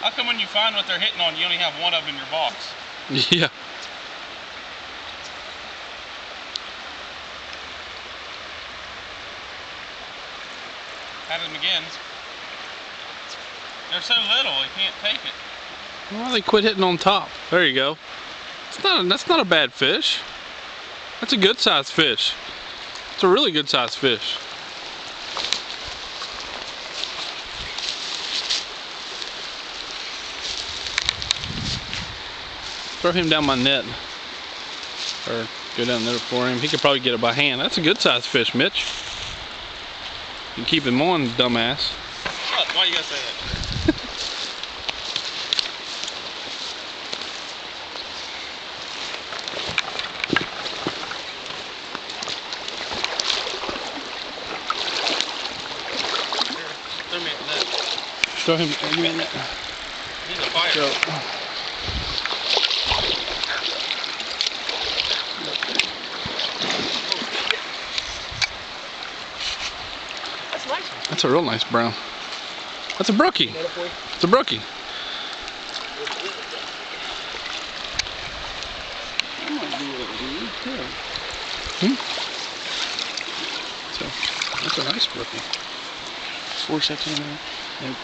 How come when you find what they're hitting on, you only have one of them in your box? Yeah. Had them again. They're so little, you can't take it. Well, they quit hitting on top. There you go. That's not a bad fish. That's a good sized fish. It's a really good sized fish. Throw him down my net. Or go down there for him. He could probably get it by hand. That's a good sized fish, Mitch. You can keep him on, dumbass. Why you gotta say that? Throw me in the net. Throw him in that. He's a fire. That's nice. That's a real nice brown. That's a brookie. It's a brookie. So that's a nice brookie. 4 seconds in there.